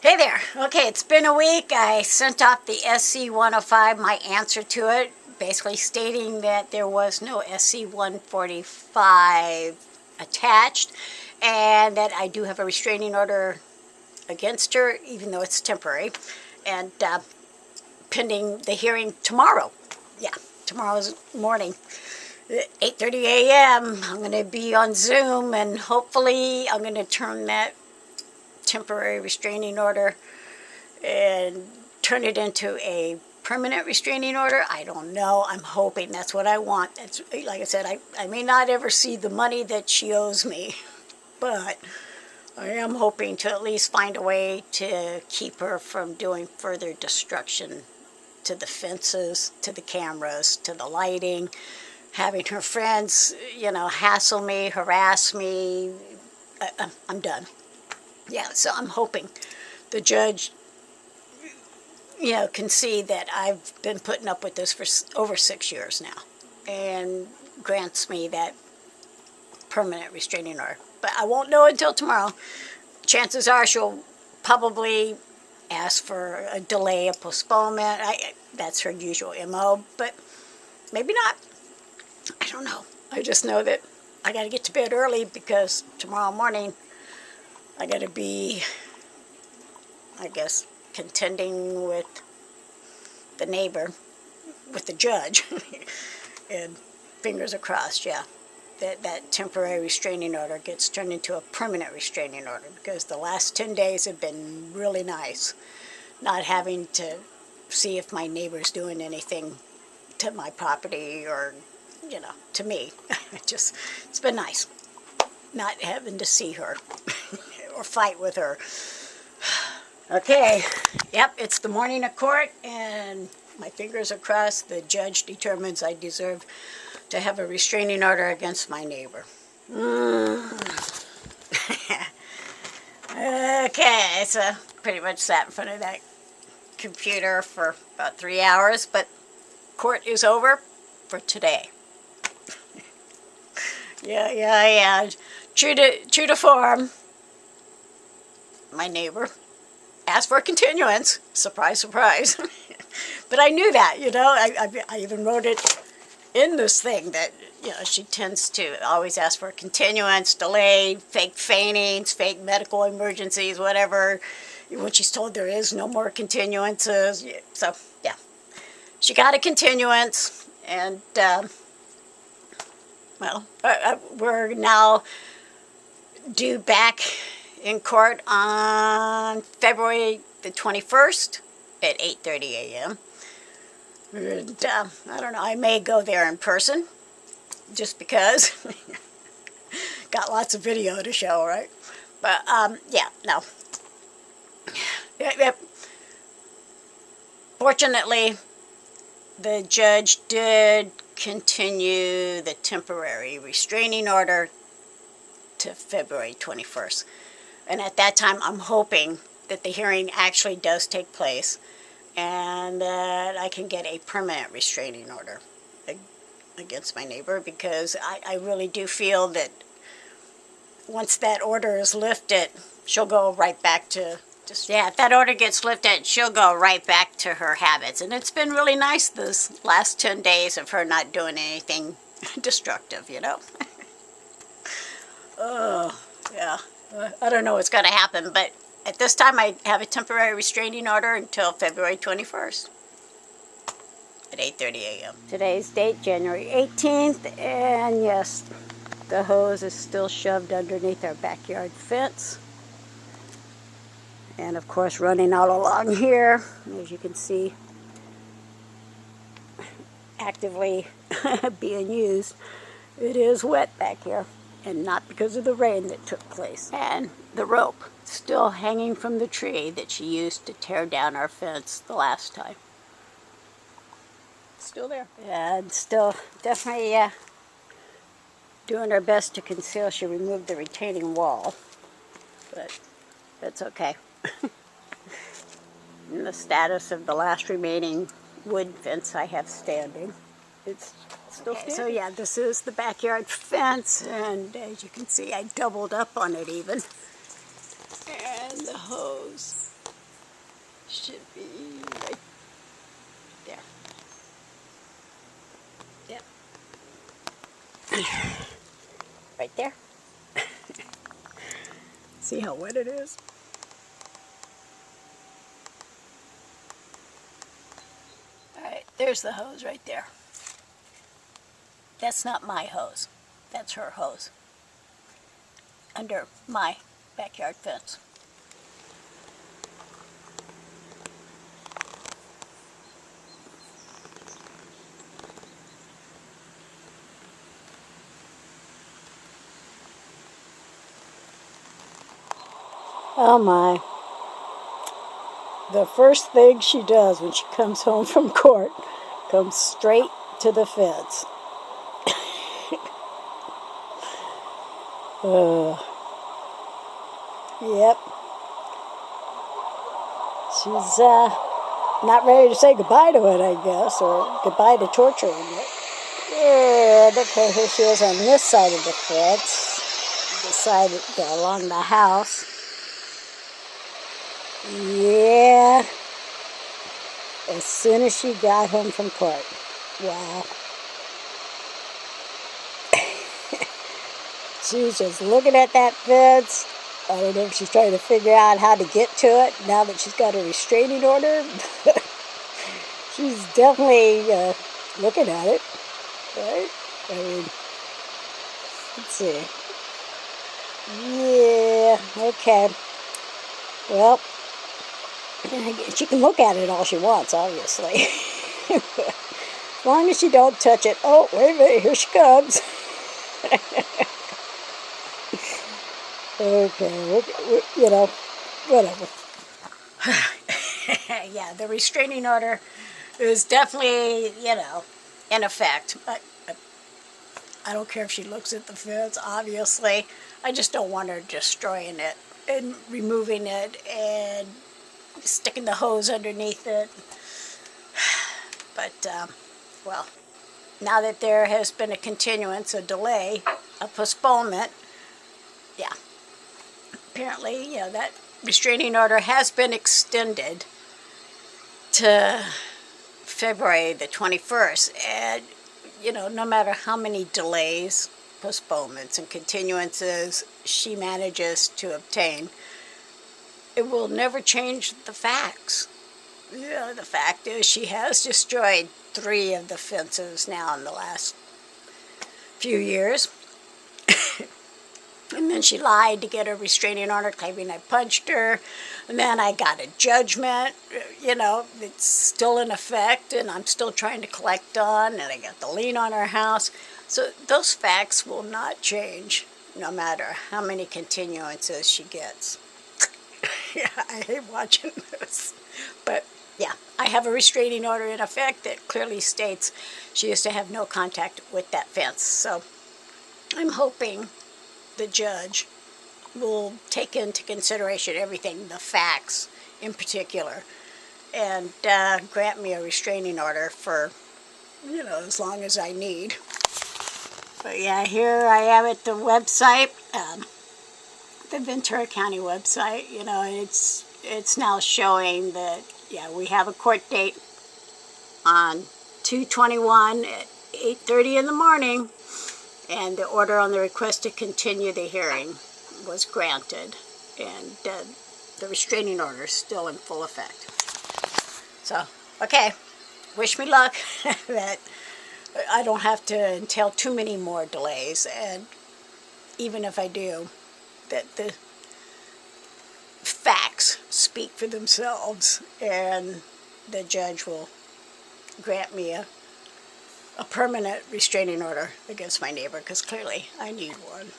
Hey there. Okay, it's been a week. I sent off the SC-105, my answer to it, basically stating that there was no SC-145 attached and that I do have a restraining order against her, even though it's temporary, and pending the hearing tomorrow. Yeah, tomorrow's morning. 8:30 a.m. I'm going to be on Zoom, and hopefully I'm going to turn that temporary restraining order and turn it into a permanent restraining order. I don't know. I'm hoping that's what I want. That's, like I said, I may not ever see the money that she owes me, but I am hoping to at least find a way to keep her from doing further destruction to the fences, to the cameras, to the lighting, having her friends, hassle me, harass me. I'm done. Yeah, so I'm hoping the judge, can see that I've been putting up with this for over 6 years now and grants me that permanent restraining order. But I won't know until tomorrow. Chances are she'll probably ask for a delay, a postponement. That's her usual MO, but maybe not. I don't know. I just know that I got to get to bed early because tomorrow morning I got to be, I guess, contending with the neighbor, with the judge, and fingers are crossed, yeah, that temporary restraining order gets turned into a permanent restraining order, because the last 10 days have been really nice, not having to see if my neighbor's doing anything to my property or, to me. It's been nice not having to see her or fight with her. Okay, yep, it's the morning of court, and my fingers are crossed. The judge determines I deserve to have a restraining order against my neighbor. Okay, so pretty much sat in front of that computer for about 3 hours, but court is over for today. Yeah. True to form, my neighbor asked for a continuance. Surprise, surprise. But I knew that, I even wrote it in this thing that, she tends to always ask for a continuance, delay, fake faintings, fake medical emergencies, whatever, when she's told there is no more continuances. So, yeah. She got a continuance, and, we're now due back in court on February the 21st at 8:30 a.m. And, I don't know, I may go there in person, just because. Got lots of video to show, right? But, yeah, no. Fortunately, the judge did continue the temporary restraining order to February 21st. And at that time, I'm hoping that the hearing actually does take place and that I can get a permanent restraining order against my neighbor, because I really do feel that once that order is lifted, she'll go right back to if that order gets lifted, she'll go right back to her habits. And it's been really nice this last 10 days of her not doing anything destructive, Oh, yeah. I don't know what's going to happen, but at this time I have a temporary restraining order until February 21st at 8:30 a.m. Today's date, January 18th, and yes, the hose is still shoved underneath our backyard fence. And of course running all along here, as you can see, actively being used. It is wet back here, and not because of the rain that took place. And the rope still hanging from the tree that she used to tear down our fence the last time. Still there. And still definitely doing her best to conceal. She removed the retaining wall, but that's okay. And the status of the last remaining wood fence I have standing, it's still standing. So yeah, this is the backyard fence, and as you can see, I doubled up on it even. And the hose should be right there. Yep. Right there. See how wet it is? Alright, there's the hose right there. That's not my hose. That's her hose. Under my backyard fence. Oh my. The first thing she does when she comes home from court comes straight to the fence. Yep. She's not ready to say goodbye to it, I guess, or goodbye to torturing it. Yeah, okay, here she is on this side of the fence, the side along the house. Yeah. As soon as she got home from court. Wow. She's just looking at that fence. I don't know if she's trying to figure out how to get to it now that she's got a restraining order. She's definitely looking at it, right? I mean, let's see. Yeah, okay. Well, she can look at it all she wants, obviously. As long as she don't touch it. Oh, wait a minute, here she comes. Okay, you know, whatever. Yeah, the restraining order is definitely, you know, in effect. But I don't care if she looks at the fence, obviously. I just don't want her destroying it and removing it and sticking the hose underneath it. But, well, now that there has been a continuance, a delay, a postponement, yeah. Apparently, you know, that restraining order has been extended to February the 21st. And, you know, no matter how many delays, postponements, and continuances she manages to obtain, it will never change the facts. You know, the fact is she has destroyed 3 of the fences now in the last few years. And then she lied to get a restraining order, claiming I punched her. And then I got a judgment, you know, it's still in effect, and I'm still trying to collect on, and I got the lien on her house. So those facts will not change, no matter how many continuances she gets. Yeah, I hate watching this. But, yeah, I have a restraining order in effect that clearly states she is to have no contact with that fence. So I'm hoping the judge will take into consideration everything, the facts in particular, and grant me a restraining order for, you know, as long as I need. But yeah, here I am at the website, the Ventura County website. You know, it's now showing that, yeah, we have a court date on 2/21 at 8:30 in the morning. And the order on the request to continue the hearing was granted. And the restraining order is still in full effect. So, okay, wish me luck that I don't have to entail too many more delays. And even if I do, that the facts speak for themselves. And the judge will grant me a permanent restraining order against my neighbor, because clearly I need one.